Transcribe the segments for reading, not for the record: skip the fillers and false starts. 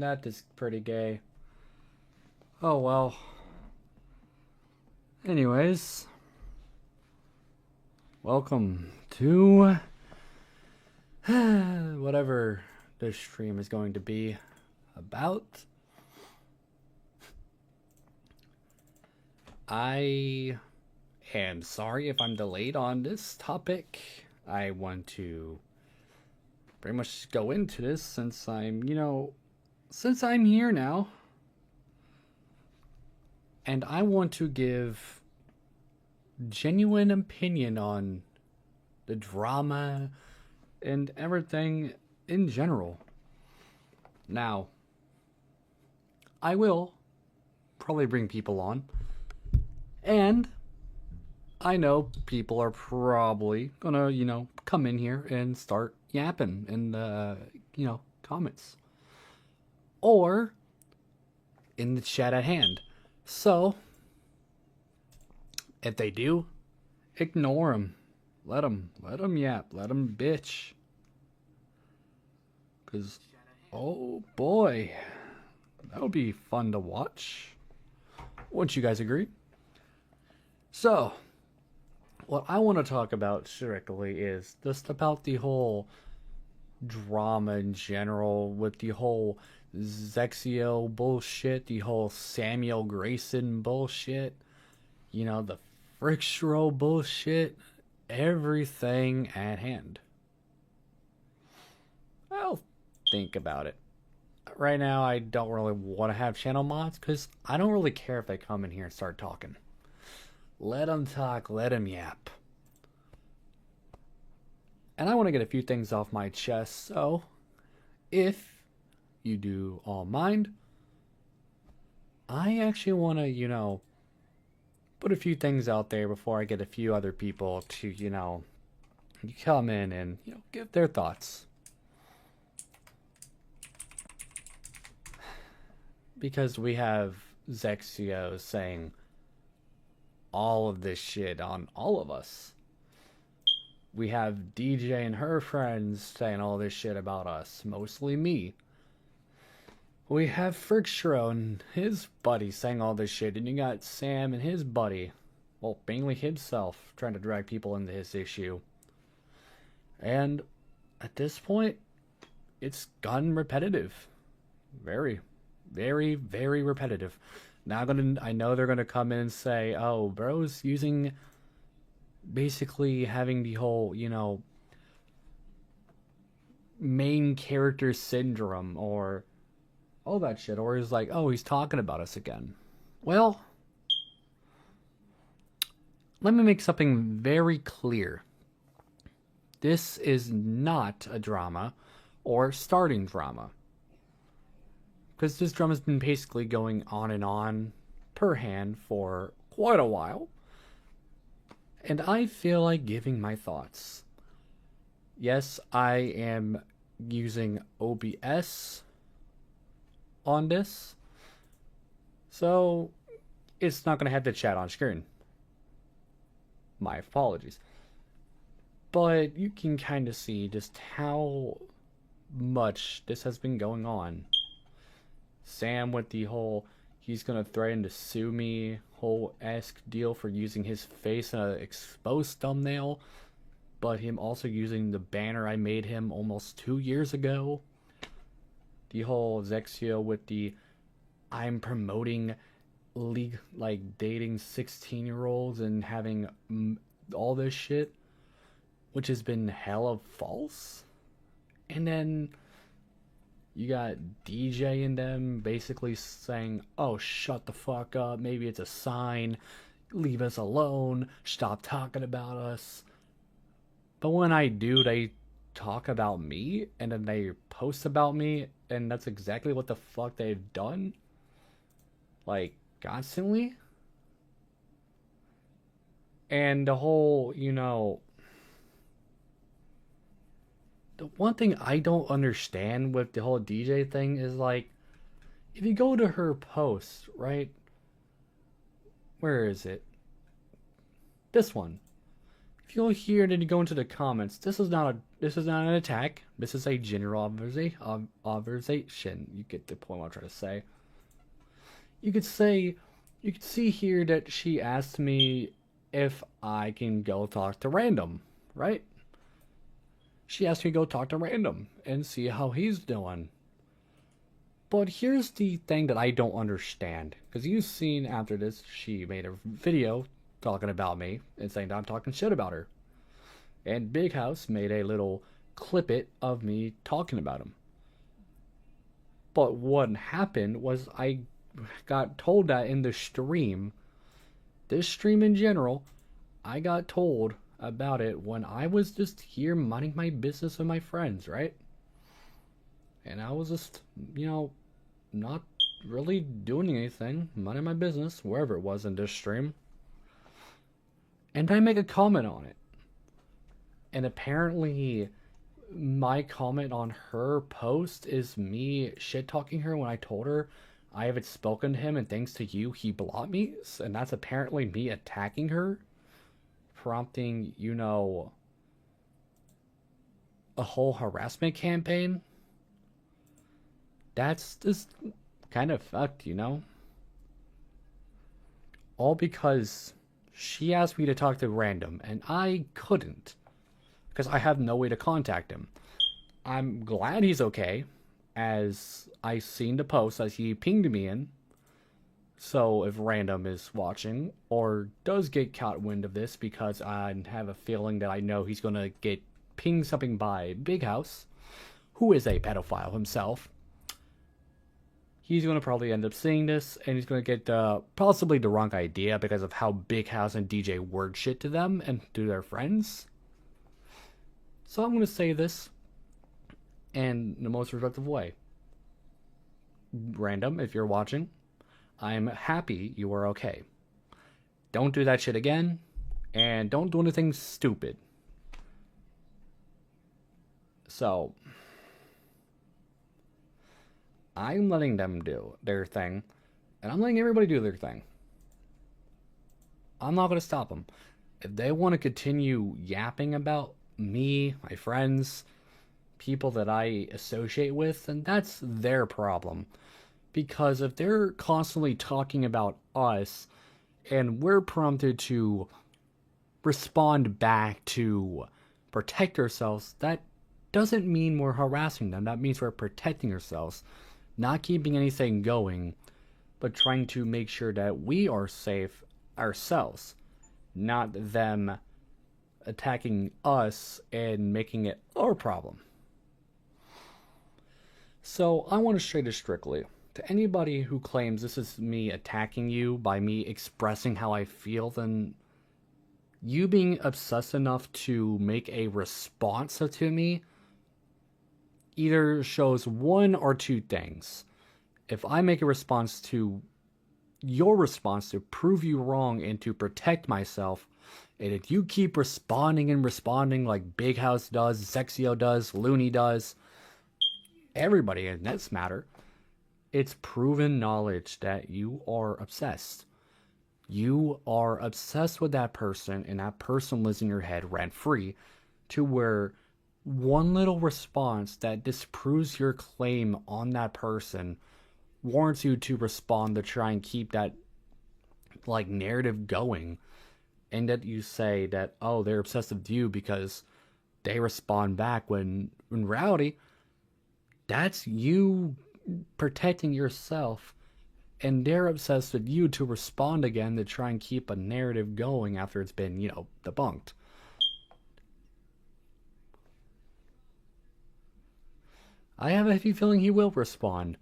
That is pretty gay. Oh well. Anyways, welcome to whatever this stream is going to be about. I am sorry if I'm delayed on this topic. I want to pretty much go into this since I'm here now. And I want to give genuine opinion on the drama and everything in general. Now, I will probably bring people on, and I know people are probably gonna, come in here and start yapping in the, comments. Or in the chat at hand. So, if they do, ignore them. Let them yap. Let them bitch. Because, oh boy, that would be fun to watch. Wouldn't you guys agree? So, what I want to talk about strictly is just about the whole drama in general with the whole Zexio bullshit, the whole Samuel Grayson bullshit, the Frickstro bullshit, everything at hand. Well, think about it. Right now, I don't really want to have channel mods because I don't really care if they come in here and start talking. Let them talk, let them yap. And I want to get a few things off my chest, so if you do all mind, I actually want to, put a few things out there before I get a few other people to, come in and, give their thoughts. Because we have Zexio saying all of this shit on all of us. We have DJ and her friends saying all this shit about us, mostly me. We have Frickstro and his buddy saying all this shit, and you got Sam and his buddy, well, mainly himself, trying to drag people into his issue. And at this point, it's gotten repetitive. Very, very, very repetitive. Now I know they're gonna come in and say, oh, bro's using, basically having the whole, main character syndrome, or all that shit, or he's like, oh, he's talking about us again. Well, let me make something very clear. This is not a drama or starting drama. Because this drama's been basically going on and on per hand for quite a while. And I feel like giving my thoughts. Yes, I am using OBS on this, so it's not going to have the chat on screen. My apologies. But you can kind of see just how much this has been going on. Sam with the whole, he's going to threaten to sue me, whole esque deal for using his face in an exposed thumbnail, but him also using the banner I made him almost 2 years ago. The whole Zexio with the, I'm promoting league, like dating 16-year-olds and having all this shit, which has been hella false. And then you got DJ and them basically saying, oh, shut the fuck up, maybe it's a sign, leave us alone, stop talking about us. But when I do, they talk about me, and then they post about me, and that's exactly what the fuck they've done, like, constantly. And the whole, the one thing I don't understand with the whole DJ thing is, like, if you go to her post, right, where is it? This one. If you'll hear it and you go into the comments, this is not an attack. This is a general observation. You get the point what I'm trying to say. You could say, you could see here that she asked me if I can go talk to Random, right? She asked me to go talk to Random and see how he's doing. But here's the thing that I don't understand. Because you've seen after this, she made a video talking about me and saying that I'm talking shit about her. And Big House made a little clip it of me talking about him. But what happened was I got told that in the stream, this stream in general, I got told about it when I was just here minding my business with my friends, right? And I was just, not really doing anything, minding my business, wherever it was in this stream. And I make a comment on it. And apparently, my comment on her post is me shit talking her when I told her I haven't spoken to him, and thanks to you, he blocked me. And that's apparently me attacking her, prompting, a whole harassment campaign. That's just kind of fucked, All because she asked me to talk to Random, and I couldn't. Because I have no way to contact him. I'm glad he's okay, as I seen the post as he pinged me in. So if Random is watching, or does get caught wind of this, because I have a feeling that I know he's going to get pinged something by Big House, who is a pedophile himself, he's going to probably end up seeing this, and he's going to get possibly the wrong idea because of how Big House and DJ word shit to them and to their friends. So I'm going to say this in the most respectful way. Random, if you're watching, I'm happy you are okay. Don't do that shit again, and don't do anything stupid. So, I'm letting them do their thing, and I'm letting everybody do their thing. I'm not going to stop them. If they want to continue yapping about me, my friends, people that I associate with, then that's their problem. Because if they're constantly talking about us, and we're prompted to respond back to protect ourselves, that doesn't mean we're harassing them. That means we're protecting ourselves. Not keeping anything going, but trying to make sure that we are safe ourselves. Not them attacking us and making it our problem. So I want to say this strictly. To anybody who claims this is me attacking you by me expressing how I feel, then you being obsessed enough to make a response to me either shows one or two things. If I make a response to your response to prove you wrong and to protect myself, and if you keep responding and responding like Big House does, Zexio does, Looney does, everybody in this matter, it's proven knowledge that you are obsessed. You are obsessed with that person, and that person lives in your head rent free, to where one little response that disproves your claim on that person warrants you to respond to try and keep that narrative going, and that you say that, oh, they're obsessed with you because they respond back, when in reality that's you protecting yourself, and they're obsessed with you to respond again to try and keep a narrative going after it's been, debunked. I have a heavy feeling he will respond.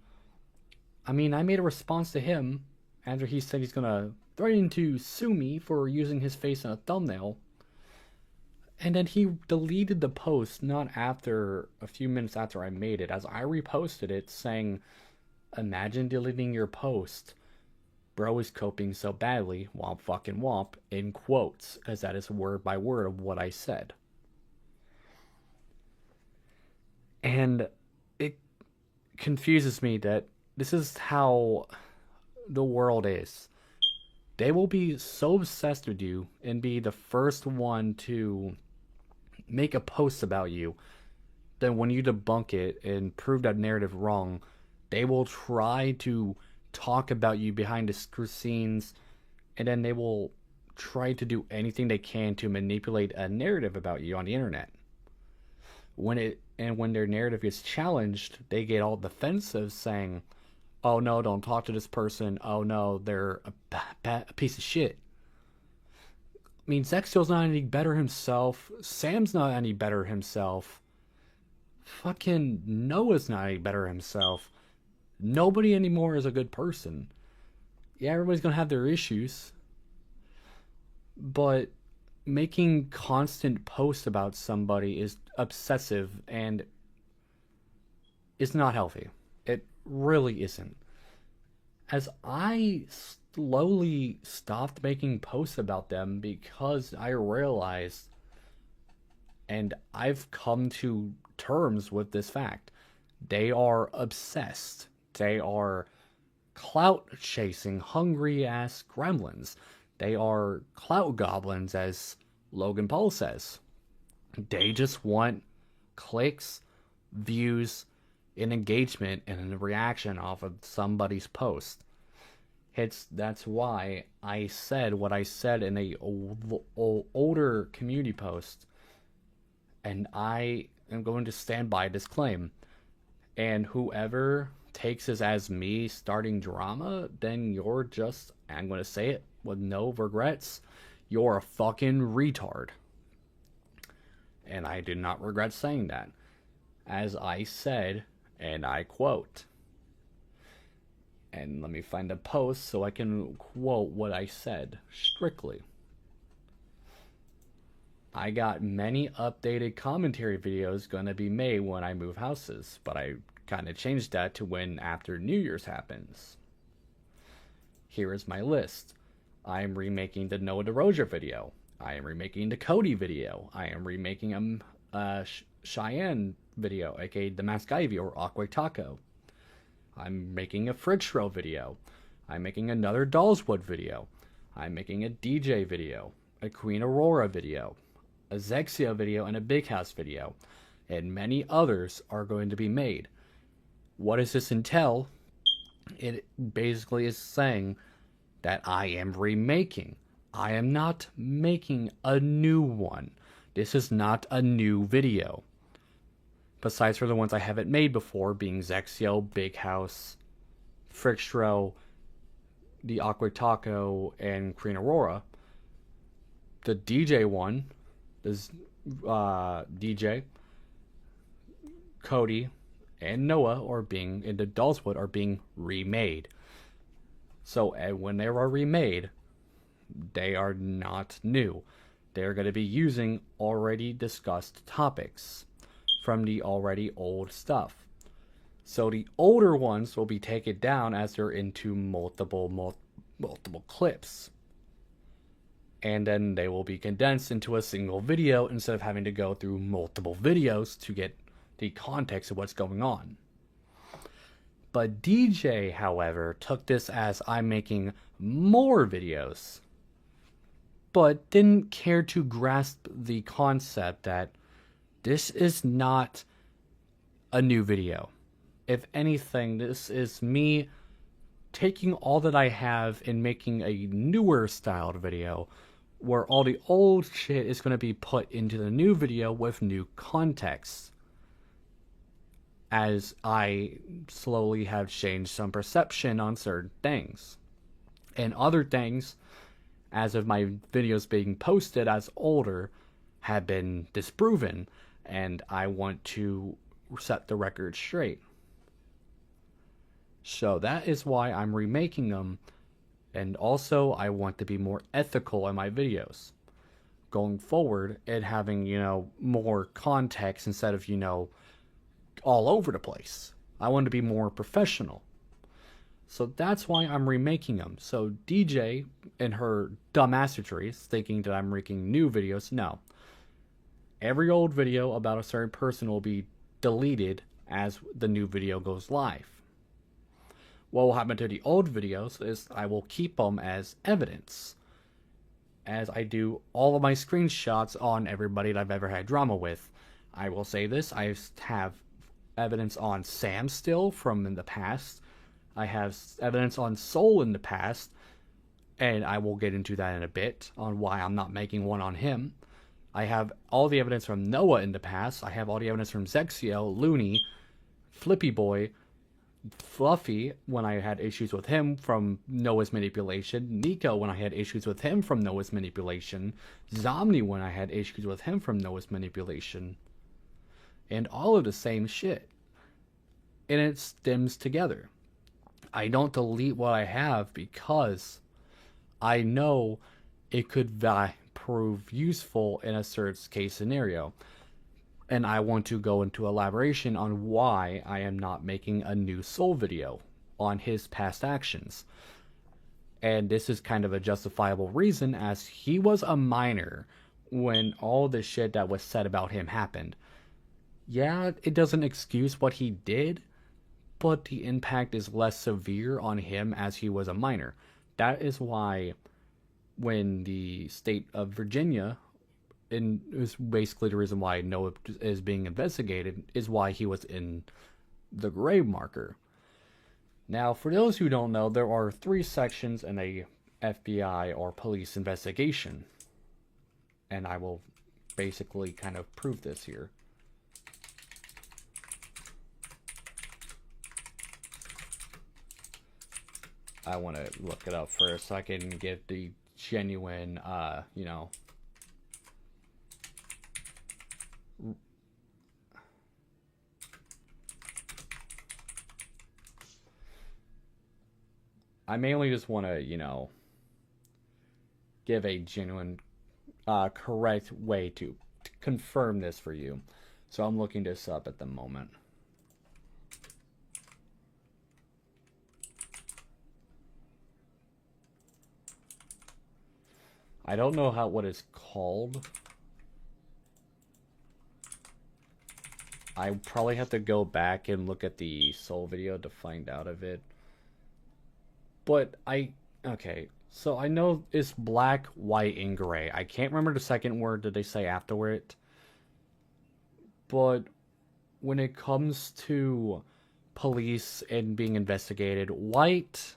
I mean, I made a response to him after he said he's gonna threaten to sue me for using his face in a thumbnail. And then he deleted the post not after a few minutes after I made it, as I reposted it saying, imagine deleting your post. Bro is coping so badly, womp fucking womp, in quotes, because that is word by word of what I said. And it confuses me that this is how the world is. They will be so obsessed with you and be the first one to make a post about you. Then when you debunk it and prove that narrative wrong, they will try to talk about you behind the scenes, and then they will try to do anything they can to manipulate a narrative about you on the internet. When their narrative gets challenged, they get all defensive, saying, "Oh no, don't talk to this person. Oh no, they're a piece of shit." I mean, Zexio's not any better himself. Sam's not any better himself. Fucking Noah's not any better himself. Nobody anymore is a good person. Yeah, everybody's gonna have their issues, but making constant posts about somebody is obsessive and is not healthy. It really isn't. As I slowly stopped making posts about them because I realized, and I've come to terms with this fact, they are obsessed. They are clout chasing, hungry ass gremlins. They are clout goblins, as Logan Paul says. They just want clicks, views, and engagement and a reaction off of somebody's post. That's why I said what I said in a older community post, and I am going to stand by this claim. And whoever takes this as me starting drama, then you're just, I'm going to say it with no regrets, you're a fucking retard. And I do not regret saying that. As I said, and I quote, and let me find a post so I can quote what I said strictly. I got many updated commentary videos gonna be made when I move houses, but I kind of changed that to when after New Year's happens. Here is my list. I am remaking the Noah DeRozier video. I am remaking the Cody video. I am remaking Cheyenne video, aka the Mask Ivy or Aqua Taco. I'm making a Fridge video. I'm making another Dollswood video. I'm making a DJ video, a Queen Aurora video, a Zexia video, and a Big House video. And many others are going to be made. What does this entail? It basically is saying that I am remaking. I am not making a new one. This is not a new video. Besides for the ones I haven't made before, being Zexio, Big House, Frixtro, the Aqua Taco, and Queen Aurora. The DJ one, is DJ, Cody, and Noah are being, in the Dollswood, are being remade. So when they are remade, they are not new. They are going to be using already discussed topics from the already old stuff. So the older ones will be taken down as they're into multiple clips. And then they will be condensed into a single video instead of having to go through multiple videos to get the context of what's going on. But DJ, however, took this as I'm making more videos, but didn't care to grasp the concept that this is not a new video. If anything, this is me taking all that I have and making a newer styled video where all the old shit is going to be put into the new video with new context. As I slowly have changed some perception on certain things. And other things, as of my videos being posted as older, have been disproven. And I want to set the record straight. So that is why I'm remaking them. And also, I want to be more ethical in my videos. Going forward, and having, more context instead of, all over the place. I want to be more professional. So that's why I'm remaking them. So DJ, in her dumbassery, thinking that I'm making new videos, no. Every old video about a certain person will be deleted as the new video goes live. What will happen to the old videos is I will keep them as evidence, as I do all of my screenshots on everybody that I've ever had drama with. I will say this, I have evidence on Sam still from in the past. I have evidence on Soul in the past, and I will get into that in a bit on why I'm not making one on him. I have all the evidence from Noah in the past. I have all the evidence from Zexio, Looney, Flippy Boy, Fluffy when I had issues with him from Noah's manipulation, Nico when I had issues with him from Noah's manipulation, Zomni when I had issues with him from Noah's manipulation, and all of the same shit. And it stems together. I don't delete what I have because I know it could prove useful in a certain case scenario. And I want to go into elaboration on why I am not making a new Soul video on his past actions. And this is kind of a justifiable reason, as he was a minor when all the shit that was said about him happened. Yeah, it doesn't excuse what he did, but the impact is less severe on him as he was a minor. That is why when the state of Virginia, and is basically the reason why Noah is being investigated, is why he was in the grave marker. Now, for those who don't know, there are 3 sections in a FBI or police investigation. And I will basically kind of prove this here. I want to look it up first so I can get the genuine, you know, I mainly just want to, you know, give a genuine, correct way to confirm this for you. So I'm looking this up at the moment. I don't know what it's called. I probably have to go back and look at the Soul video to find out of it. But okay, so I know it's black, white, and gray. I can't remember the second word that they say afterward. But when it comes to police and being investigated, white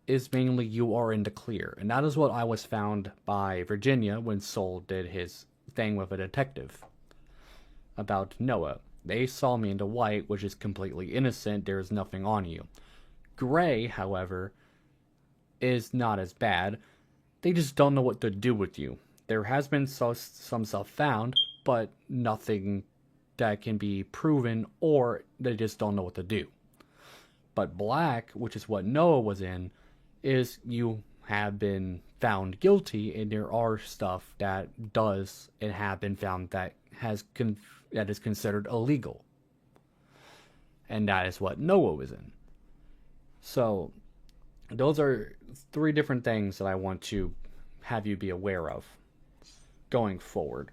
is mainly you are in the clear. And that is what I was found by Virginia when Soul did his thing with a detective about Noah. They saw me into white, which is completely innocent. There is nothing on you. Gray, however, is not as bad. They just don't know what to do with you. There has been some stuff found, but nothing that can be proven, or they just don't know what to do. But black, which is what Noah was in, is you have been found guilty, and there are stuff that does and have been found that that is considered illegal. And that is what Noah was in. So, those are 3 different things that I want to have you be aware of going forward.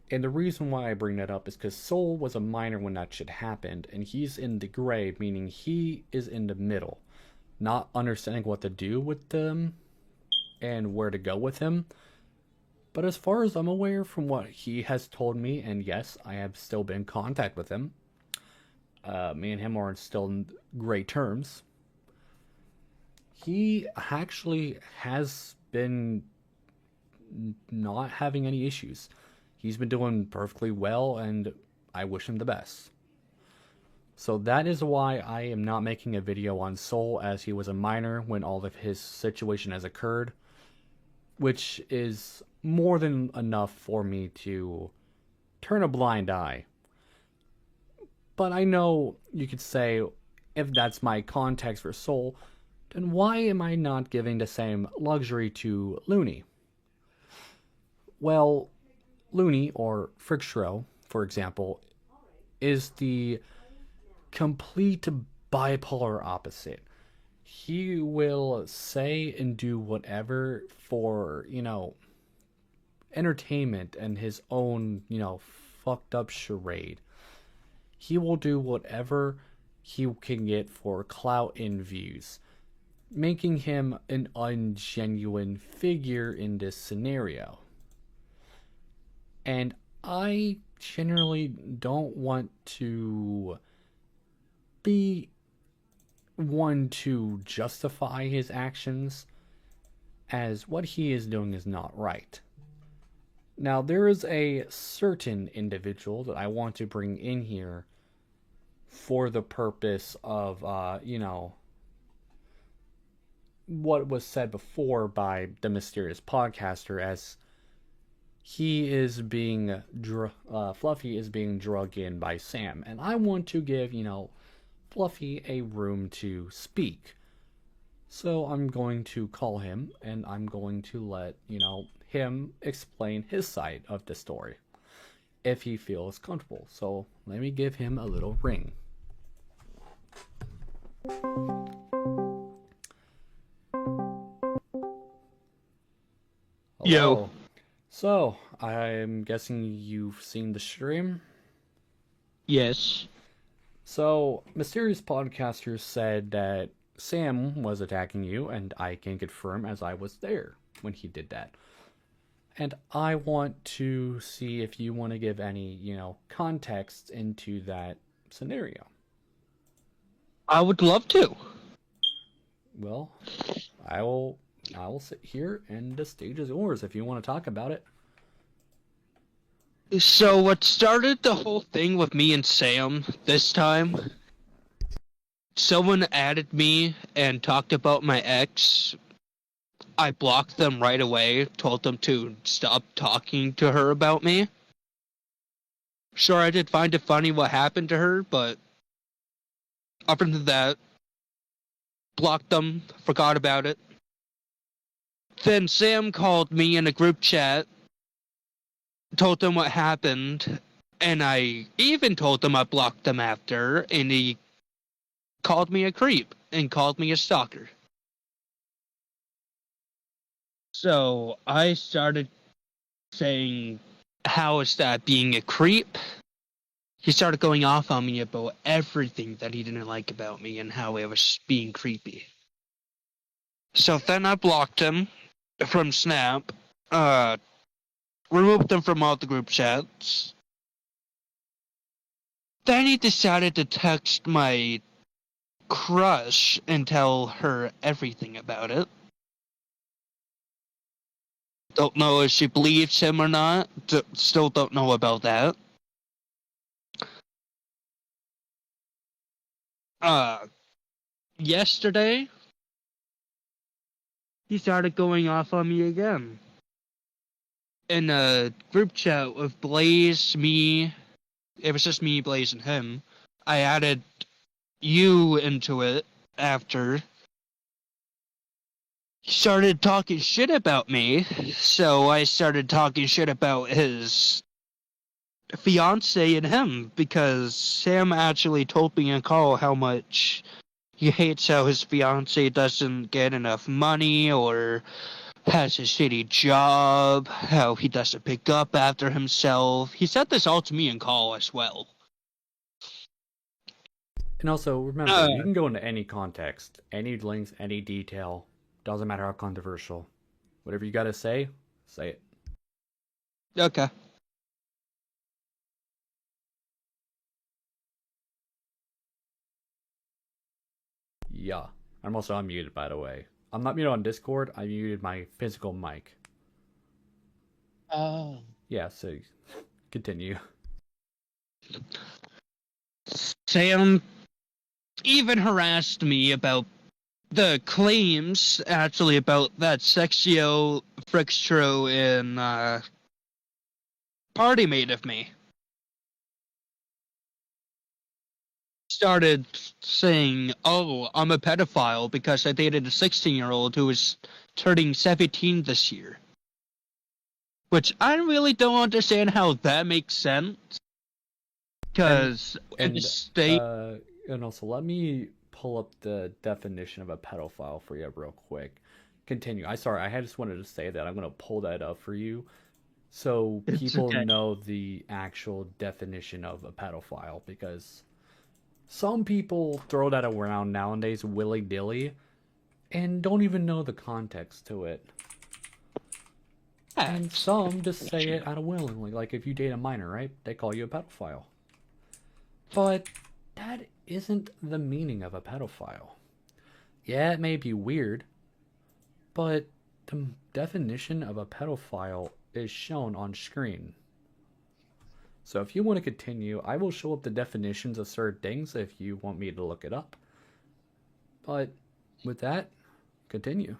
And the reason why I bring that up is because Soul was a minor when that shit happened, and he's in the gray, meaning he is in the middle, not understanding what to do with them and where to go with him. But as far as I'm aware from what he has told me, and yes, I have still been in contact with him, me and him are still in great terms. He actually has been not having any issues. He's been doing perfectly well, and I wish him the best. So that is why I am not making a video on Soul, as he was a minor when all of his situation has occurred, which is more than enough for me to turn a blind eye. But I know you could say, if that's my context for Soul, then why am I not giving the same luxury to Looney? Well, Looney, or Frickstro, for example, is the complete bipolar opposite. He will say and do whatever for, you know, entertainment and his own, you know, fucked up charade. He will do whatever he can get for clout and views, making him an ungenuine figure in this scenario. And I generally don't want to be one to justify his actions, as what he is doing is not right. Now, there is a certain individual that I want to bring in here for the purpose of, what was said before by the mysterious podcaster, as he is being, Fluffy is being drugged in by Sam. And I want to give, Fluffy a room to speak. So I'm going to call him and I'm going to let, him explain his side of the story if he feels comfortable. So let me give him a little ring. Yo. Hello. So, I'm guessing you've seen the stream? Yes. So, Mysterious Podcaster said that Sam was attacking you, and I can confirm as I was there when he did that. And I want to see if you want to give any, context into that scenario. I would love to. Well, I will sit here and the stage is yours if you want to talk about it. So what started the whole thing with me and Sam this time, someone added me and talked about my ex. I blocked them right away, told them to stop talking to her about me. Sure, I did find it funny what happened to her, but other than that, blocked them, forgot about it. Then Sam called me in a group chat, told them what happened, and I even told them I blocked them after, and he called me a creep and called me a stalker. So I started saying, how is that being a creep? He started going off on me about everything that he didn't like about me and how I was being creepy. So then I blocked him from Snap, removed him from all the group chats. Then he decided to text my crush and tell her everything about it. Don't know if she believes him or not. Still don't know about that. Yesterday, he started going off on me again. In a group chat with Blaze, me, it was just me, Blaze, and him. I added you into it after. He started talking shit about me, so I started talking shit about his fiance and him, because Sam actually told me in call how much he hates how his fiance doesn't get enough money or has a shitty job, how he doesn't pick up after himself. He said this all to me in call as well. And also, remember, you can go into any context, any links, any detail. Doesn't matter how controversial. Whatever you gotta say it. Okay. Yeah. I'm also unmuted, by the way. I'm not muted on Discord. I muted my physical mic. Oh. Yeah, so continue. Sam even harassed me about the claims, actually, about that Sexio Frixtro in Party Mate of me. Started saying, oh, I'm a pedophile because I dated a 16-year-old who is turning 17 this year. Which I really don't understand how that makes sense. Because in the state... And also, let me pull up the definition of a pedophile for you real quick. Continue. I just wanted to say that. I'm going to pull that up for you so people okay. know the actual definition of a pedophile, because Some people throw that around nowadays willy-nilly and don't even know the context to it. And some just say it out of willingly. Like if you date a minor, right? They call you a pedophile. But that isn't the meaning of a pedophile. Yeah, it may be weird, but the definition of a pedophile is shown on screen. So if you want to continue, I will show up the definitions of certain things if you want me to look it up. But with that, continue.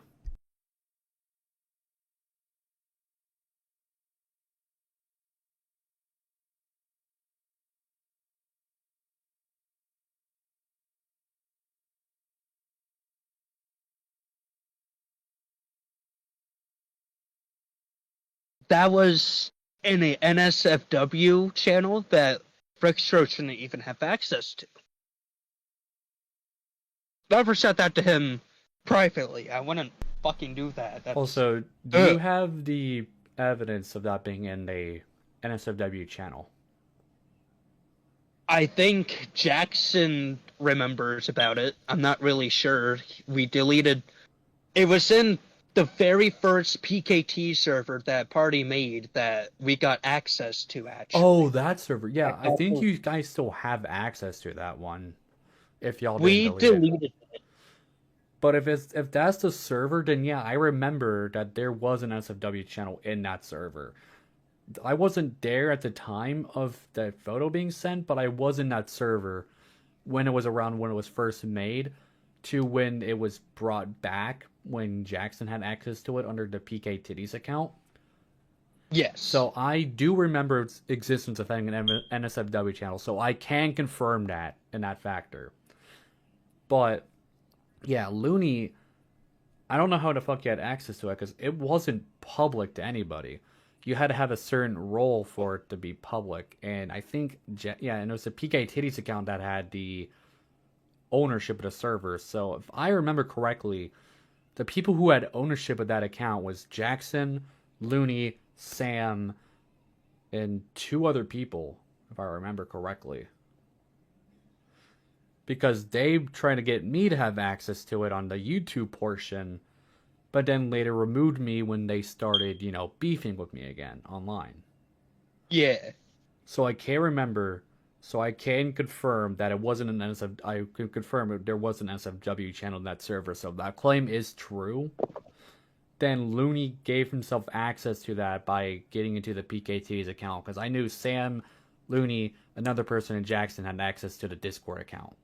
That was in a NSFW channel that Frickstro shouldn't even have access to. Never said that to him privately. I wouldn't fucking do that. That's... Also, do you have the evidence of that being in a NSFW channel? I think Jackson remembers about it. I'm not really sure. We deleted... It was in the very first PKT server that Party made that we got access to, actually. Oh, that server. Yeah, I think you guys still have access to that one. If y'all didn't delete it. deleted it. But if that's the server, then yeah, I remember that there was an NSFW channel in that server. I wasn't there at the time of the photo being sent, but I was in that server when it was around when it was first made to when it was brought back when Jackson had access to it under the PK Titties account. Yes. So I do remember its existence of having an NSFW channel, so I can confirm that in that factor. But yeah, Looney, I don't know how the fuck you had access to it because it wasn't public to anybody. You had to have a certain role for it to be public, and I think yeah, and it was the PK Titties account that had the ownership of the server. So if I remember correctly, the people who had ownership of that account was Jackson, Looney, Sam, and 2 other people, if I remember correctly. Because they tried to get me to have access to it on the YouTube portion, but then later removed me when they started, beefing with me again online. Yeah. So I can't remember. So I can confirm that it wasn't an NSF. I can confirm there was an NSFW channel in that server. So if that claim is true, then Looney gave himself access to that by getting into the PKT's account. Because I knew Sam, Looney, another person, and Jackson had access to the Discord account.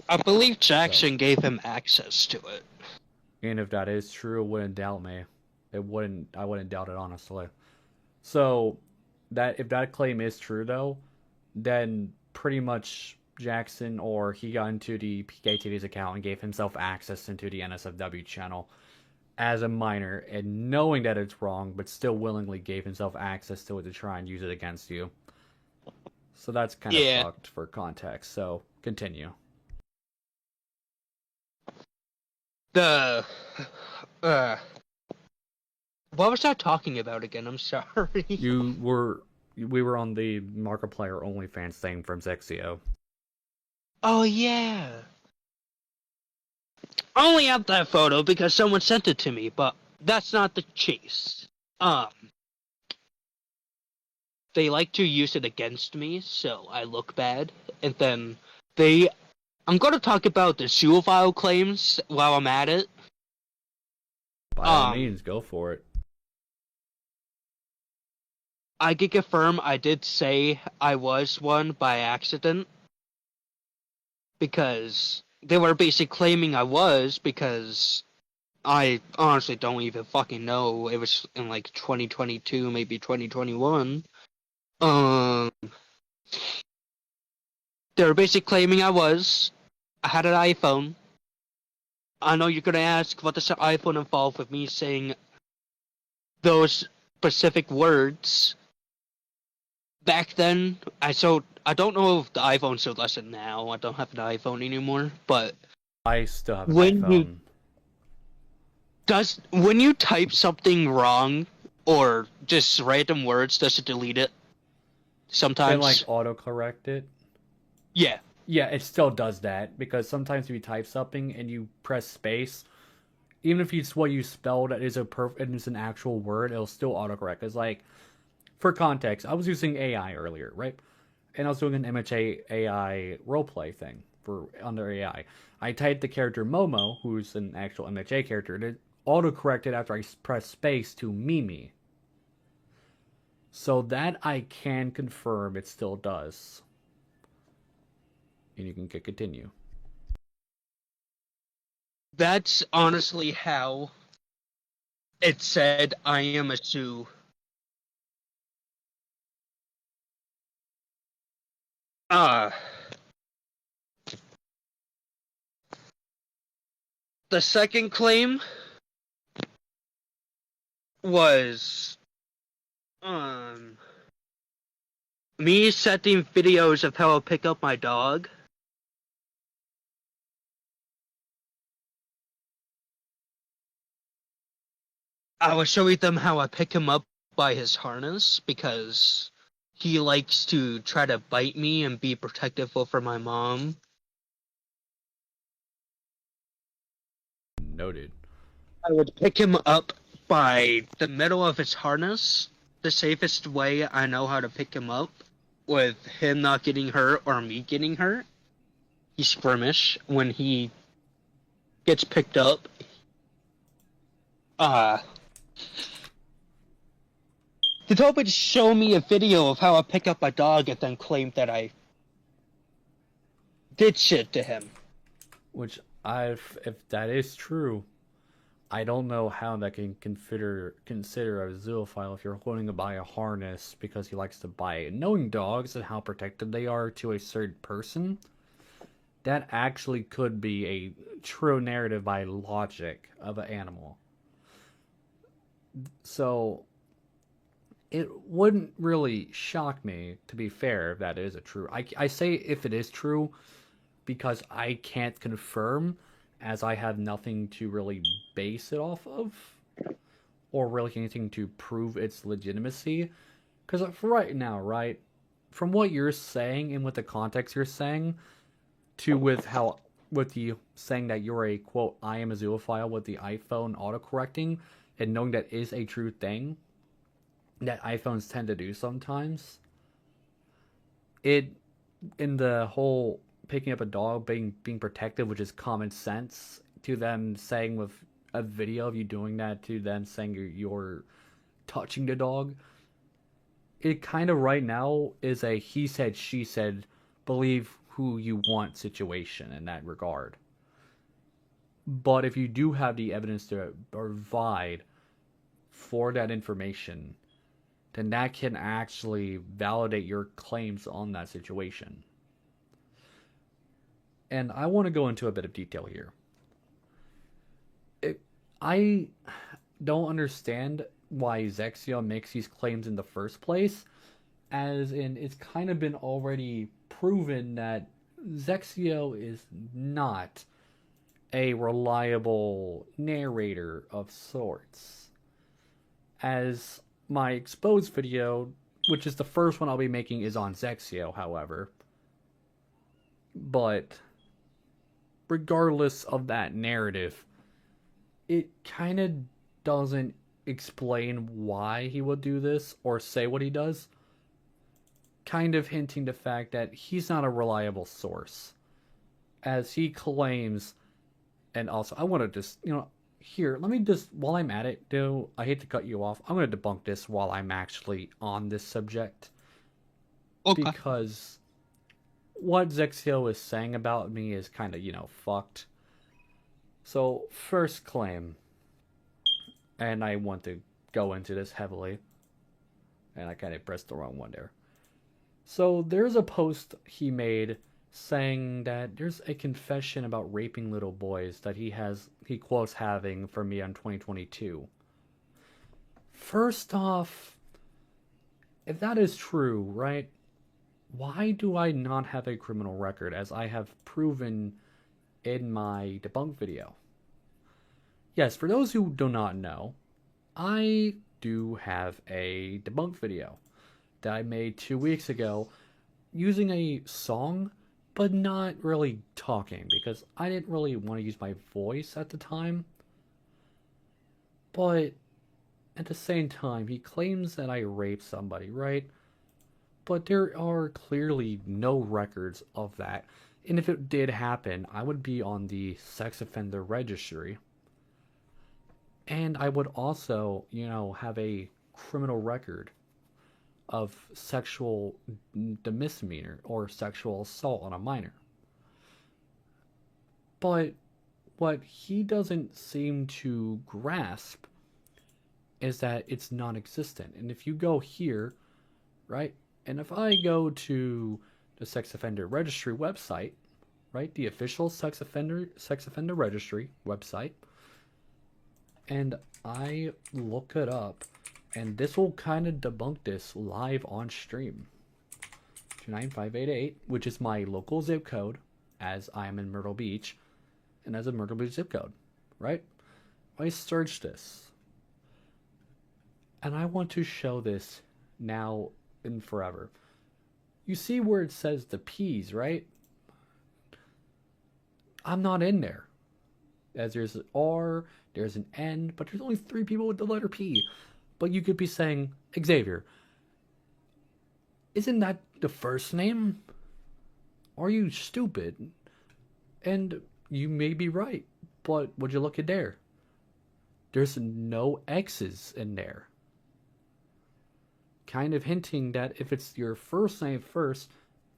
I believe Jackson gave him access to it. And if that is true, it wouldn't doubt me. I wouldn't doubt it, honestly. So that if that claim is true though, then pretty much Jackson or he got into the PKTD's account and gave himself access into the NSFW channel as a minor, and knowing that it's wrong, but still willingly gave himself access to it to try and use it against you. So that's kind of fucked for context. So continue. What was I talking about again? I'm sorry. We were on the Markiplier OnlyFans thing from Zexio. Oh yeah. I only have that photo because someone sent it to me, but that's not the case. They like to use it against me, so I look bad, and then I'm going to talk about the Zoophile claims while I'm at it. By all means, go for it. I can confirm I did say I was one by accident. Because they were basically claiming I was, because I honestly don't even fucking know. It was in like 2022, maybe 2021. They were basically claiming I was. I had an iPhone. I know you're gonna ask, what does the iPhone involve with me saying those specific words? Back then, I don't know if the iPhone still does it now. I don't have an iPhone anymore, but I still have an iPhone. When you type something wrong or just random words, does it delete it? Sometimes. Can autocorrect it? Yeah. Yeah, it still does that because sometimes if you type something and you press space, even if it's what you spelled that is it is an actual word, it'll still autocorrect. It's like, for context, I was using AI earlier, right? And I was doing an MHA AI roleplay thing for under AI. I typed the character Momo, who's an actual MHA character, and it autocorrected after I pressed space to Mimi. So that I can confirm it still does. And you can continue. That's honestly how it said I am a Sioux. Uh, the second claim was um me setting videos of how I pick up my dog. I was showing them how I pick him up by his harness because he likes to try to bite me and be protective over my mom. Noted. I would pick him up by the middle of his harness. The safest way I know how to pick him up with him not getting hurt or me getting hurt. He's squirmish when he gets picked up. Uh, he told me to show me a video of how I pick up my dog and then claimed that I did shit to him. Which if that is true, I don't know how that can consider a zoophile if you're holding him by a harness because he likes to bite. Knowing dogs and how protected they are to a certain person, that actually could be a true narrative by logic of an animal. So it wouldn't really shock me, to be fair, if that is a true. I say if it is true because I can't confirm, as I have nothing to really base it off of, or really anything to prove its legitimacy. Because for right now, right, from what you're saying and with the context you're saying, to with how with you saying that you're a quote I am a zoophile with the iPhone autocorrecting, and knowing that is a true thing that iPhones tend to do sometimes, it in the whole picking up a dog being protective, which is common sense, to them saying with a video of you doing that to them saying you're touching the dog, it kind of right now is a he said she said believe who you want situation in that regard. But if you do have the evidence to provide for that information, then that can actually validate your claims on that situation. And I want to go into a bit of detail here. I don't understand why Zexio makes these claims in the first place, as in it's kind of been already proven that Zexio is not a reliable narrator of sorts. As my exposed video, which is the first one I'll be making, is on Zexio, however. But regardless of that narrative, it kind of doesn't explain why he would do this or say what he does. Kind of hinting the fact that he's not a reliable source. As he claims, and also, I want to just, here, let me just, while I'm at it, though, I hate to cut you off. I'm going to debunk this while I'm actually on this subject. Okay. Because what Zexio is saying about me is kind of, fucked. So, first claim, and I want to go into this heavily, and I kind of pressed the wrong one there. So, there's a post he made saying that there's a confession about raping little boys that he quotes having for me on 2022. First off, if that is true, right, why do I not have a criminal record as I have proven in my debunk video? Yes, for those who do not know, I do have a debunk video that I made 2 weeks ago using a song but not really talking because I didn't really want to use my voice at the time. But at the same time, he claims that I raped somebody, right? But there are clearly no records of that. And if it did happen, I would be on the sex offender registry. And I would also, have a criminal record of sexual misdemeanor or sexual assault on a minor. But what he doesn't seem to grasp is that it's non existent. And if you go here, right, and if I go to the sex offender registry website, right, the official sex offender registry website, and I look it up, and this will kind of debunk this live on stream. 29588, which is my local zip code, as I am in Myrtle Beach, and as a Myrtle Beach zip code, right? I search this, and I want to show this now and forever. You see where it says the P's, right? I'm not in there. As there's an R, there's an N, but there's only 3 people with the letter P. But you could be saying, Xavier, isn't that the first name? Are you stupid? And you may be right, but would you look at there? There's no X's in there. Kind of hinting that if it's your first name first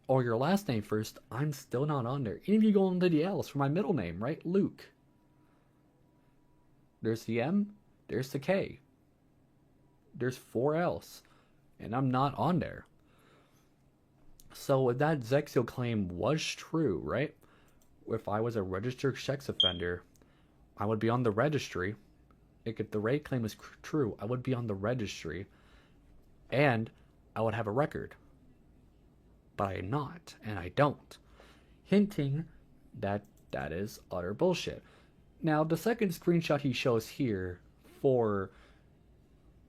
or your last name first, I'm still not on there. Even if you go into the L's for my middle name, right? Luke. There's the M, there's the K. There's 4 L's, and I'm not on there. So if that Zexio claim was true, right? If I was a registered sex offender, I would be on the registry. If the rape claim is true, I would be on the registry, and I would have a record. But I am not, and I don't. Hinting that that is utter bullshit. Now, the second screenshot he shows here for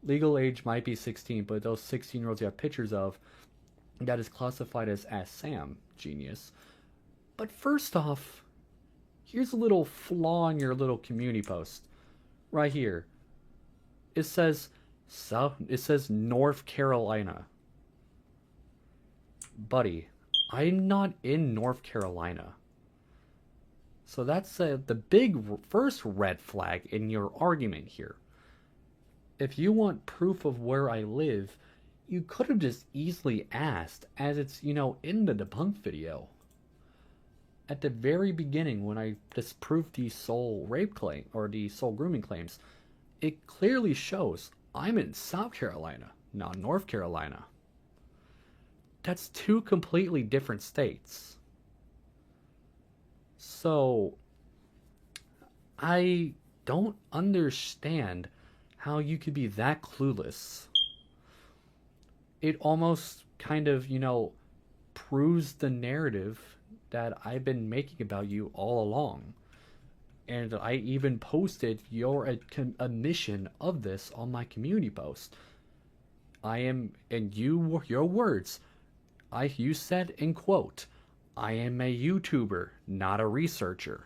legal age might be 16, but those 16-year-olds you have pictures of, that is classified as Sam, genius. But first off, here's a little flaw in your little community post. Right here. It says North Carolina. Buddy, I'm not in North Carolina. So that's the big first red flag in your argument here. If you want proof of where I live, you could have just easily asked, as it's, in the debunk video. At the very beginning, when I disproved the soul rape claim, or the soul grooming claims, it clearly shows I'm in South Carolina, not North Carolina. That's 2 completely different states. So, I don't understand how you could be that clueless. It almost kind of, proves the narrative that I've been making about you all along. And I even posted your admission of this on my community post. I am, and your words, you said in quote, I am a YouTuber, not a researcher.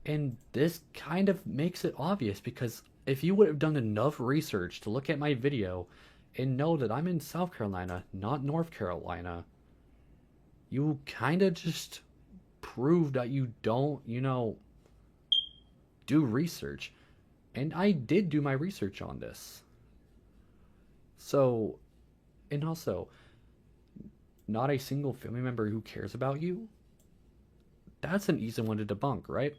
And this kind of makes it obvious, because if you would have done enough research to look at my video and know that I'm in South Carolina, not North Carolina, you kind of just prove that you don't, do research. And I did do my research on this. So, and also, not a single family member who cares about you? That's an easy one to debunk, right?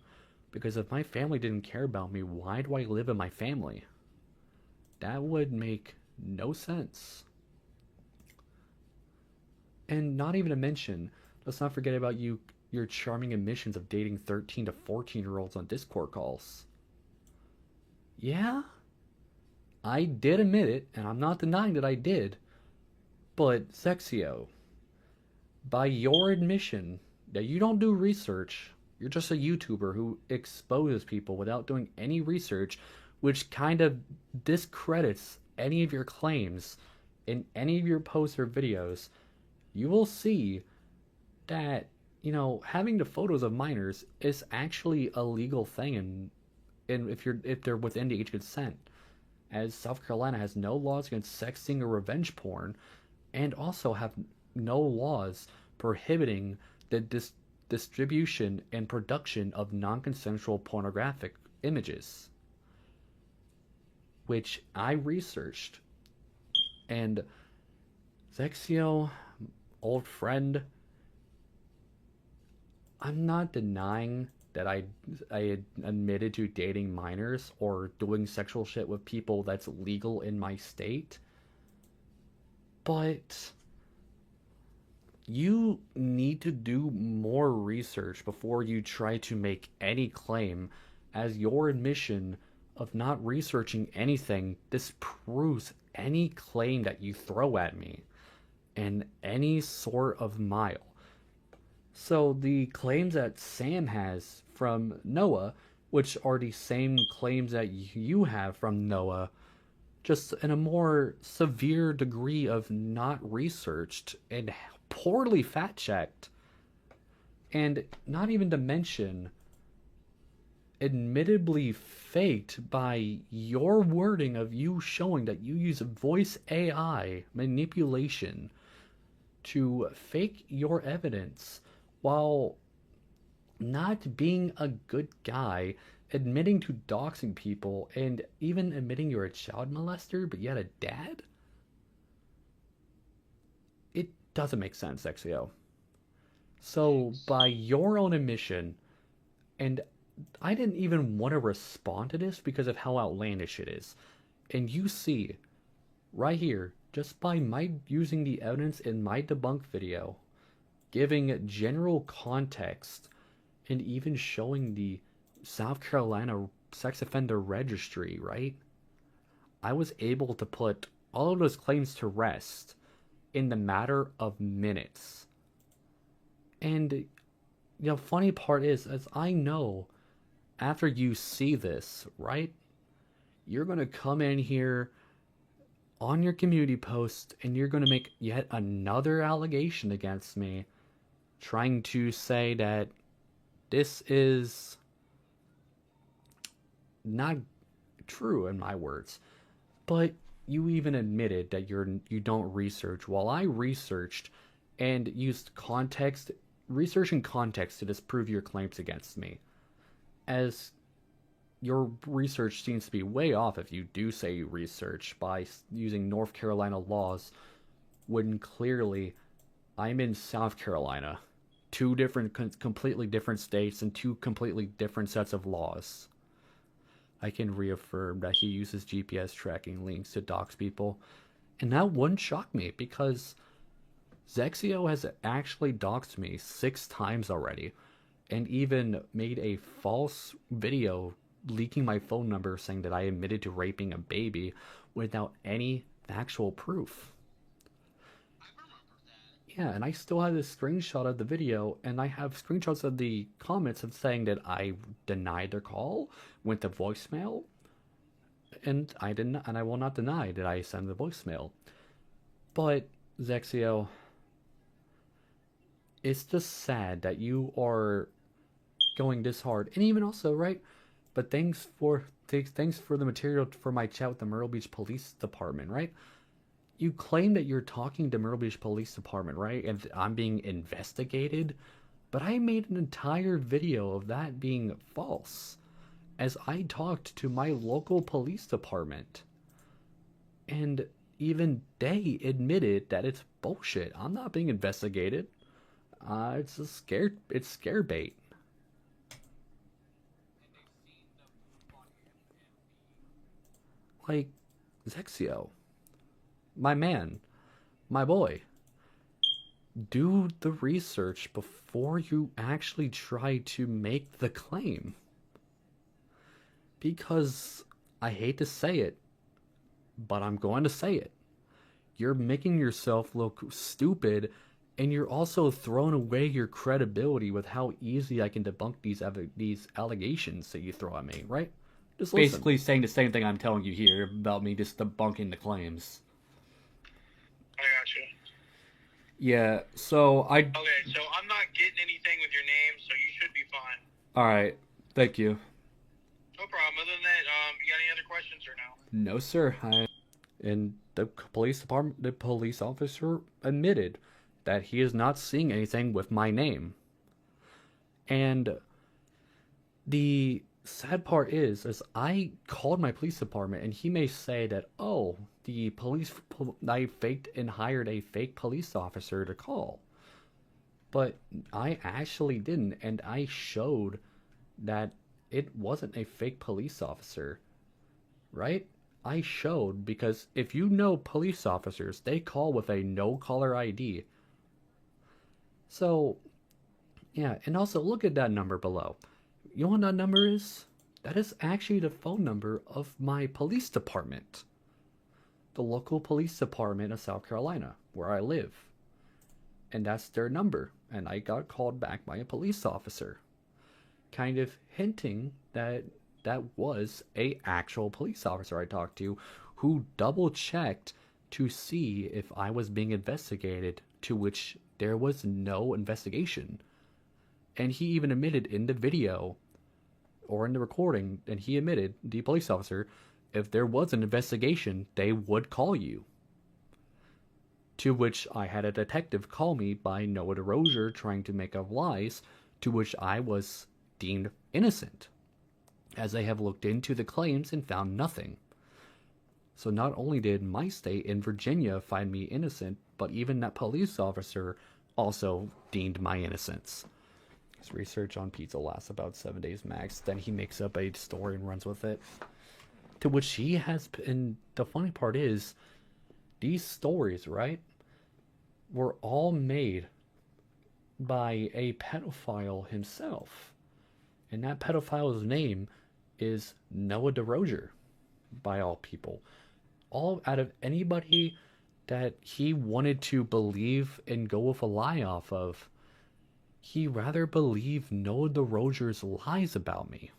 Because if my family didn't care about me, why do I live in my family? That would make no sense. And not even to mention, let's not forget about your charming admissions of dating 13 to 14-year-olds on Discord calls. Yeah, I did admit it, and I'm not denying that I did. But, Zexio, by your admission that you don't do research, you're just a YouTuber who exposes people without doing any research, which kind of discredits any of your claims in any of your posts or videos, you will see that, having the photos of minors is actually a legal thing, and if they're within the age of consent, as South Carolina has no laws against sexting or revenge porn, and also have no laws prohibiting the distribution and production of non-consensual pornographic images, which I researched. And Zexio, old friend, I'm not denying that I admitted to dating minors or doing sexual shit with people that's legal in my state. But you need to do more research before you try to make any claim, as your admission of not researching anything disproves any claim that you throw at me in any sort of mile. So the claims that Sam has from Noah, which are the same claims that you have from Noah, just in a more severe degree of not researched and poorly fact checked, and not even to mention admittedly faked by your wording of you showing that you use voice AI manipulation to fake your evidence while not being a good guy, admitting to doxing people, and even admitting you're a child molester, but yet a dad? It doesn't make sense, Exio. So, by your own admission, and I didn't even want to respond to this because of how outlandish it is, and you see, right here, just by my using the evidence in my debunk video, giving general context, and even showing the South Carolina sex offender registry, right? I was able to put all of those claims to rest in the matter of minutes. And funny part is, as I know, after you see this, right, you're gonna come in here on your community post and you're gonna make yet another allegation against me, trying to say that this is not true, in my words. But you even admitted that you don't research, while I researched and used research and context to disprove your claims against me. As your research seems to be way off if you do say you research by using North Carolina laws, when clearly I'm in South Carolina. Two completely different states and two completely different sets of laws. I can reaffirm that he uses GPS tracking links to dox people, and that wouldn't shock me because Zexio has actually doxed me 6 times already, and even made a false video leaking my phone number saying that I admitted to raping a baby without any factual proof. Yeah, and I still have this screenshot of the video, and I have screenshots of the comments of saying that I denied their call, went to voicemail, and I didn't, and I will not deny that I sent the voicemail. But Zexio, it's just sad that you are going this hard, and even also, right? But thanks for the material for my chat with the Myrtle Beach Police Department, right? You claim that you're talking to Myrtle Beach Police Department, right? And I'm being investigated, but I made an entire video of that being false, as I talked to my local police department, and even they admitted that it's bullshit. I'm not being investigated. It's scare bait. Like, Zexio, my man, my boy, do the research before you actually try to make the claim. Because I hate to say it, but I'm going to say it. You're making yourself look stupid, and you're also throwing away your credibility with how easy I can debunk these allegations that you throw at me, right? Just basically saying the same thing I'm telling you here about me just debunking the claims. I got you. Yeah, so I. Okay, so I'm not getting anything with your name, so you should be fine. Alright, thank you. No problem. Other than that, you got any other questions or no? No, sir. And the police department, the police officer admitted that he is not seeing anything with my name. And the sad part is I called my police department, and he may say that, oh, the police, I faked and hired a fake police officer to call. But I actually didn't, and I showed that it wasn't a fake police officer, right? I showed because if you know police officers, they call with a no caller ID. So, yeah, and also look at that number below. You know what that number is? That is actually the phone number of my police department. The local police department of South Carolina, where I live. And that's their number. And I got called back by a police officer, kind of hinting that that was a actual police officer I talked to who double checked to see if I was being investigated, to which there was no investigation. And he even admitted in the video or in the recording, and he admitted, the police officer, if there was an investigation, they would call you. To which I had a detective call me by Noah DeRozier trying to make up lies, to which I was deemed innocent, as they have looked into the claims and found nothing. So not only did my state in Virginia find me innocent, but even that police officer also deemed my innocence. His research on pizza lasts about 7 days max. Then he makes up a story and runs with it. To which he has, and the funny part is, these stories, right, were all made by a pedophile himself. And that pedophile's name is Noah DeRozier, by all people. All out of anybody that he wanted to believe and go with a lie off of, he rather believed Noah DeRozier's lies about me.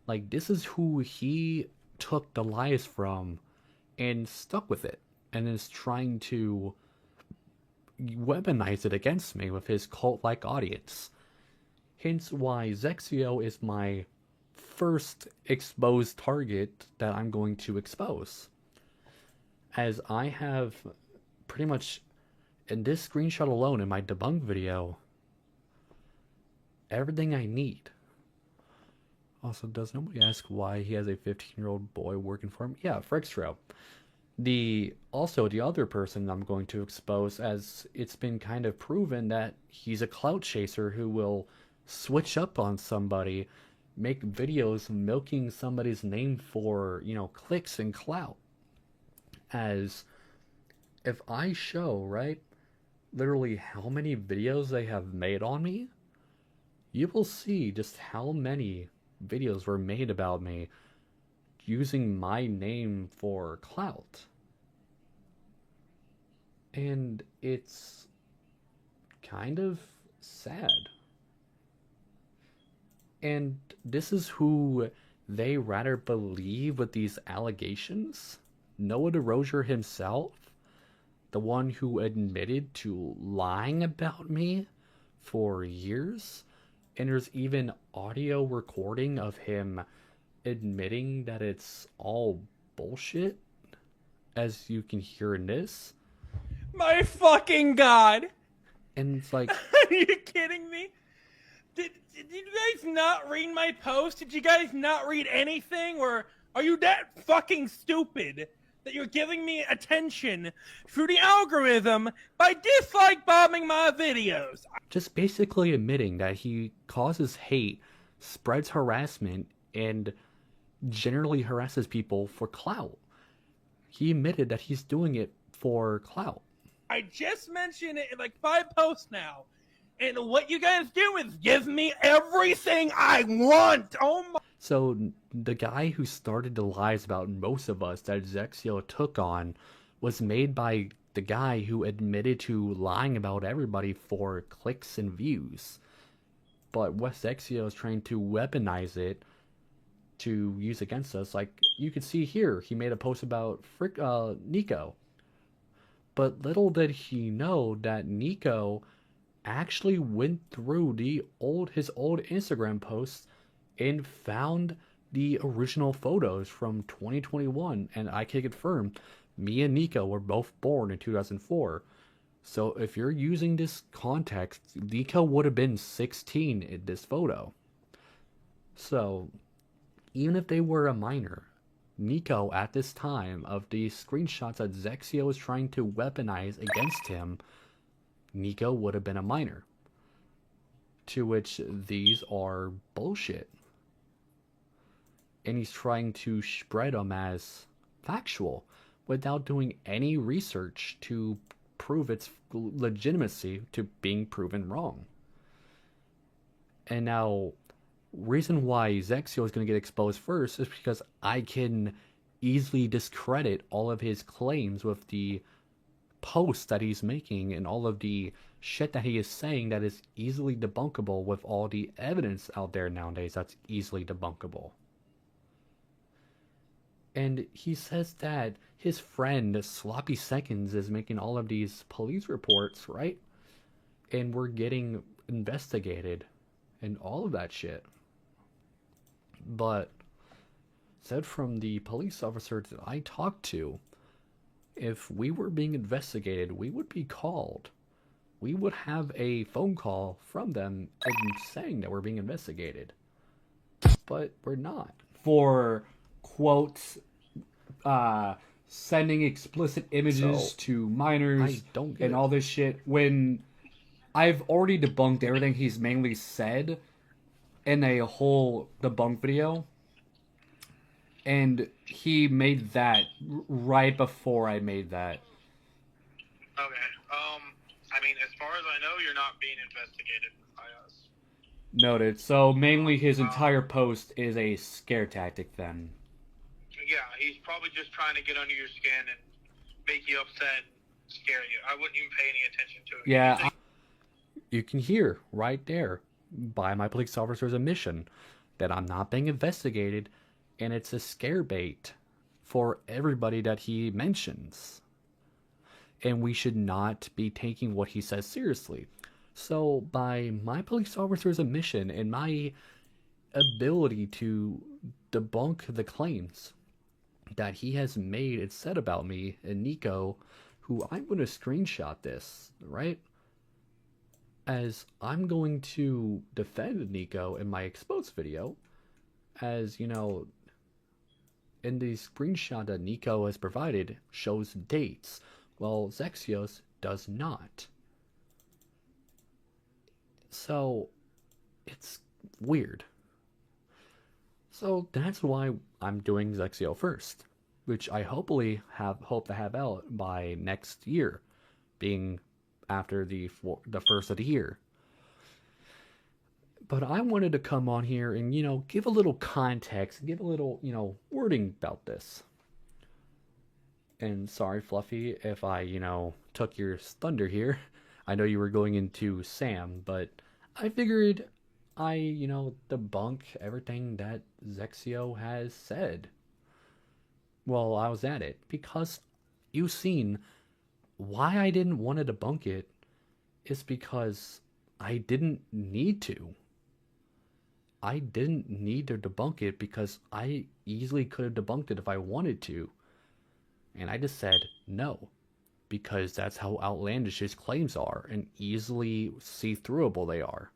Like, this is who he took the lies from and stuck with it, and is trying to weaponize it against me with his cult-like audience. Hence why Zexio is my first exposed target that I'm going to expose. As I have pretty much, in this screenshot alone in my debunk video, everything I need. Also, does nobody ask why he has a 15-year-old boy working for him? Yeah, Frickstro. The other person I'm going to expose, as it's been kind of proven that he's a clout chaser who will switch up on somebody, make videos milking somebody's name for, clicks and clout. As if I show, right, literally how many videos they have made on me, you will see just how many videos were made about me using my name for clout. And it's kind of sad. And this is who they rather believe with these allegations. Noah DeRozier himself, the one who admitted to lying about me for years. And there's even audio recording of him admitting that it's all bullshit, as you can hear in this. My fucking god! And it's like, Are you kidding me? Did you guys not read my post? Did you guys not read anything? Or are you that fucking stupid that you're giving me attention through the algorithm by dislike bombing my videos? just basically admitting that he causes hate, spreads harassment, and generally harasses people for clout. He admitted that he's doing it for clout. I just mentioned it in like 5 posts now. And what you guys do is give me everything I want. Oh my. So the guy who started the lies about most of us that Zexio took on was made by the guy who admitted to lying about everybody for clicks and views. But West Zexio is trying to weaponize it to use against us. Like you can see here, he made a post about Nico. But little did he know that Nico actually went through his old Instagram posts and found the original photos from 2021, and I can confirm me and Nico were both born in 2004. So if you're using this context, Nico would have been 16 in this photo. So even if they were a minor, Nico at this time of the screenshots that Zexio was trying to weaponize against him, Nico would have been a minor. To which these are bullshit. And he's trying to spread them as factual without doing any research to prove its legitimacy to being proven wrong. And now, reason why Zexio is going to get exposed first is because I can easily discredit all of his claims with the posts that he's making and all of the shit that he is saying that is easily debunkable with all the evidence out there nowadays that's easily debunkable. And he says that his friend Sloppy Seconds is making all of these police reports, right? And we're getting investigated and all of that shit. But said from the police officers that I talked to, if we were being investigated, we would be called. We would have a phone call from them and saying that we're being investigated. But we're not. For quotes, sending explicit images to minors and all this shit, when I've already debunked everything he's mainly said in a whole debunk video, and he made that right before I made that. Okay. I mean, as far as I know, you're not being investigated by us. Noted. So mainly his entire post is a scare tactic then. Yeah, he's probably just trying to get under your skin and make you upset and scare you. I wouldn't even pay any attention to it. Yeah, you can hear right there by my police officer's admission that I'm not being investigated, and it's a scare bait for everybody that he mentions. And we should not be taking what he says seriously. So by my police officer's admission and my ability to debunk the claims that he has made and said about me and Nico, who I'm going to screenshot this, right? As I'm going to defend Nico in my exposed video, as, you know, in the screenshot that Nico has provided shows dates, while Zexios does not. So, it's weird. So that's why I'm doing Zexio first, which I hope to have out by next year, being after the first of the year. But I wanted to come on here and, you know, give a little context, give a little, you know, wording about this. And sorry, Fluffy, if I, you know, took your thunder here. I know you were going into Sam, but I figured I, you know, debunk everything that Zexio has said. Well, I was at it, because you've seen why I didn't want to debunk it is because I didn't need to. I didn't need to debunk it because I easily could have debunked it if I wanted to. And I just said no, because that's how outlandish his claims are and easily see-throughable they are.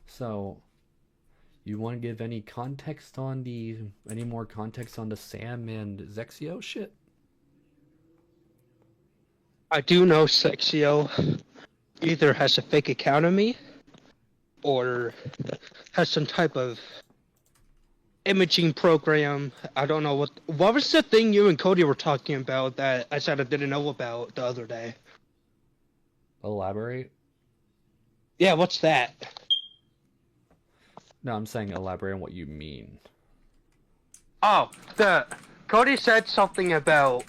So, you want to give any context on any more context on the Sam and Zexio shit? I do know Sexio either has a fake account of me or has some type of imaging program. I don't know what was the thing you and Cody were talking about that I said I didn't know about the other day. Elaborate? Yeah, what's that? No, I'm saying elaborate on what you mean. Oh, Cody said something about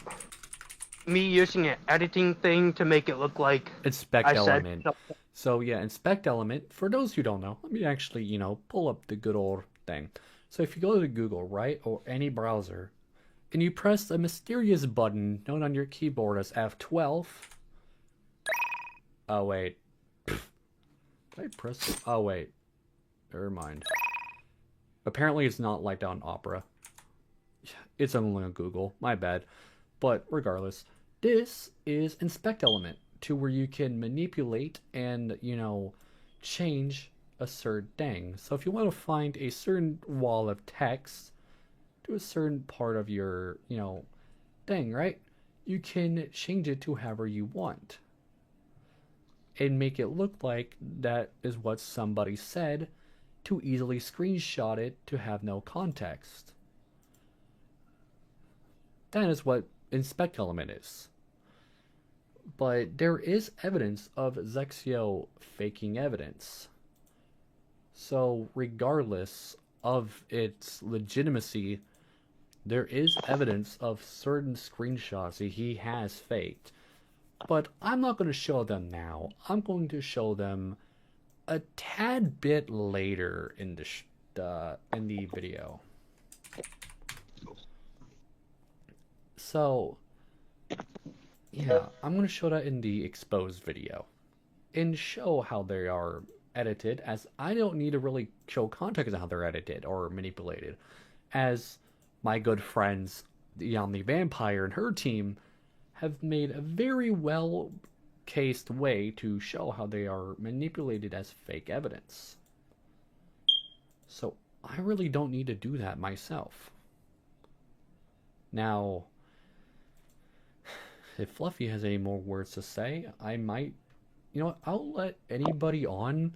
me using an editing thing to make it look like Inspect I said element. something. So yeah, inspect element. For those who don't know, let me actually, you know, pull up the good old thing. So if you go to Google, right, or any browser, and you press a mysterious button known on your keyboard as F12. Oh, wait. Did I press... Oh, wait. Never mind. Apparently it's not like on Opera. It's only on Google. My bad. But regardless, this is Inspect Element, to where you can manipulate and, change a certain thing. So if you want to find a certain wall of text to a certain part of your, thing, right? You can change it to however you want and make it look like that is what somebody said, to easily screenshot it to have no context. That is what Inspect Element is. But there is evidence of Zexio faking evidence. So regardless of its legitimacy, there is evidence of certain screenshots that he has faked. But I'm not going to show them now. I'm going to show them a tad bit later in the video. So, yeah, I'm going to show that in the exposed video and show how they are edited, as I don't need to really show context on how they're edited or manipulated, as my good friends, the Omni Vampire and her team, have made a very well cased way to show how they are manipulated as fake evidence. So I really don't need to do that myself. Now, if Fluffy has any more words to say, I might, I'll let anybody on.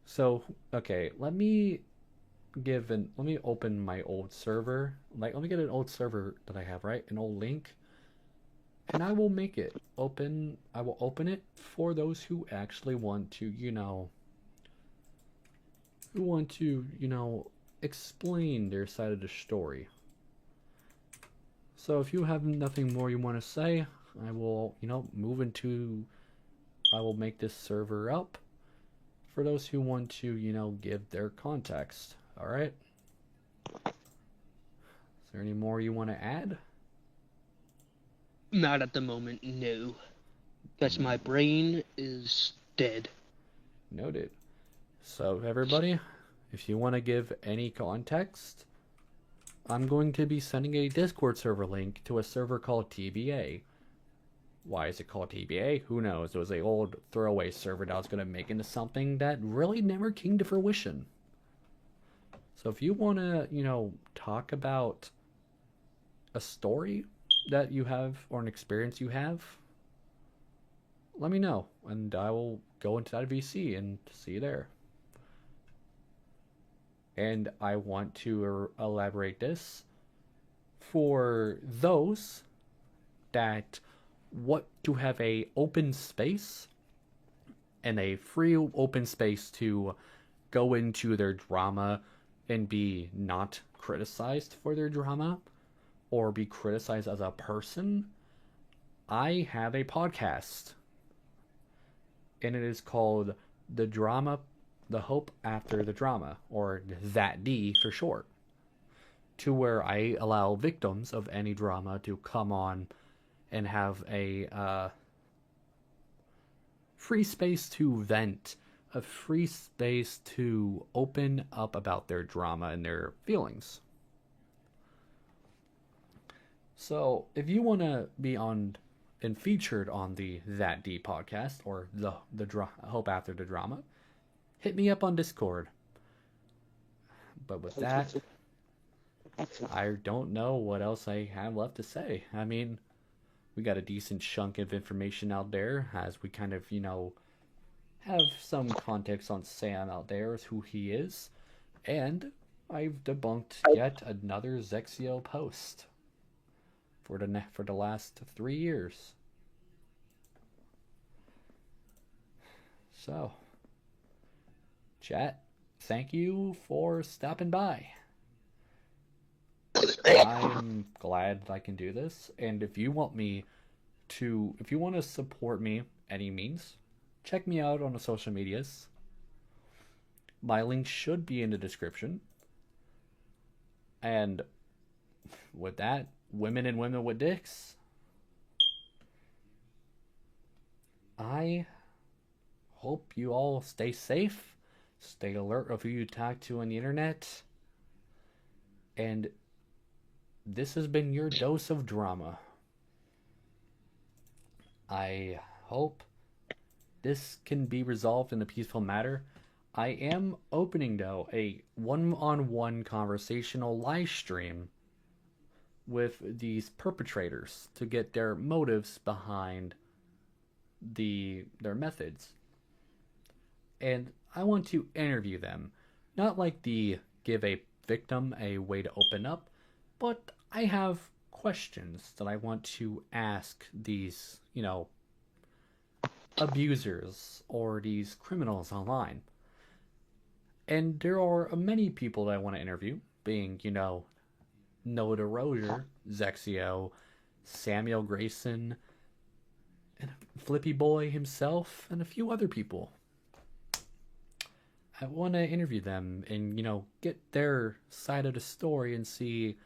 So, okay, let me open my old server. Let me get an old server that I have, right? An old link. And I will make it open. I will open it for those who actually want to, explain their side of the story. So if you have nothing more you want to say, I will, I will make this server up for those who want to, give their context. All right? Is there any more you want to add? Not at the moment, no. Because my brain is dead. Noted. So, everybody, if you want to give any context, I'm going to be sending a Discord server link to a server called TBA. Why is it called TBA? Who knows? It was an old throwaway server that I was going to make into something that really never came to fruition. So if you want to, talk about a story that you have or an experience you have, let me know and I will go into that VC and see you there. And I want to elaborate this for those that want to have a open space and a free open space to go into their drama and be not criticized for their drama or be criticized as a person. I have a podcast and it is called The Hope After the Drama, or That D for short, to where I allow victims of any drama to come on and have a free space to vent, a free space to open up about their drama and their feelings. So, if you want to be on and featured on the That D podcast, or the Hope After the Drama, hit me up on Discord. But with that, I don't know what else I have left to say. I mean, we got a decent chunk of information out there, as we kind of, have some context on Sam out there as who he is. And I've debunked yet another Zexio post for the last 3 years. So, chat, thank you for stopping by. I'm glad I can do this, and if you want to support me any means, check me out on the social medias. My link should be in the description. And with that, women and women with dicks. I hope you all stay safe, stay alert of who you talk to on the internet, and this has been your dose of drama. I hope this can be resolved in a peaceful manner. I am opening, though, a one-on-one conversational live stream with these perpetrators to get their motives behind their methods. And I want to interview them. Not like the give a victim a way to open up, but I have questions that I want to ask these, abusers or these criminals online. And there are many people that I want to interview, being, Noah DeRozier, Zexio, Samuel Grayson, and Flippy Boy himself, and a few other people. I want to interview them and, get their side of the story and see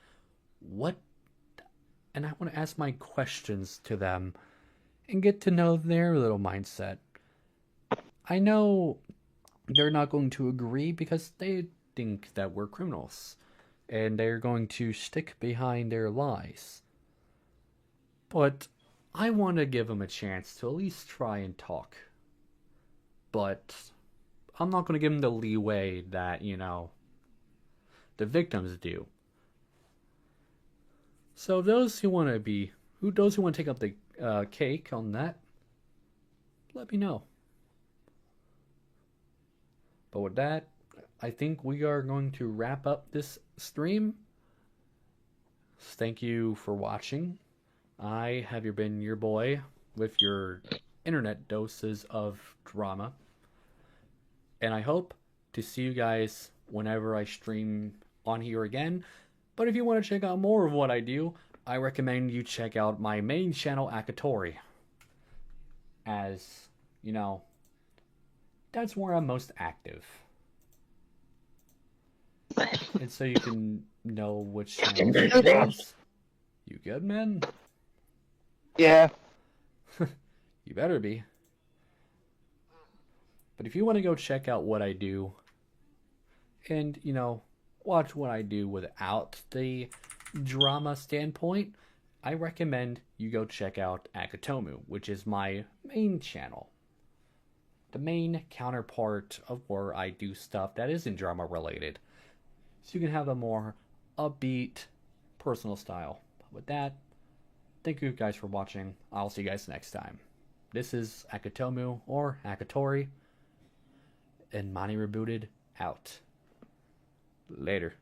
and I want to ask my questions to them and get to know their little mindset. I know they're not going to agree because they think that we're criminals and they're going to stick behind their lies. But I want to give them a chance to at least try and talk. But I'm not going to give them the leeway that, the victims do. So those who want to take up the cake on that, let me know. But with that, I think we are going to wrap up this stream. Thank you for watching. I have been your boy with your internet doses of drama. And I hope to see you guys whenever I stream on here again. But if you want to check out more of what I do, I recommend you check out my main channel, Akatori. As, that's where I'm most active. And so you can know which channel it is. You good, man? Yeah. You better be. But if you want to go check out what I do, and, watch what I do without the drama standpoint, I recommend you go check out Akatomu, which is my main channel. The main counterpart of where I do stuff that isn't drama related. So you can have a more upbeat, personal style. But with that, thank you guys for watching. I'll see you guys next time. This is Akatomu, or Akatori, and Monty Rebooted, out. Later.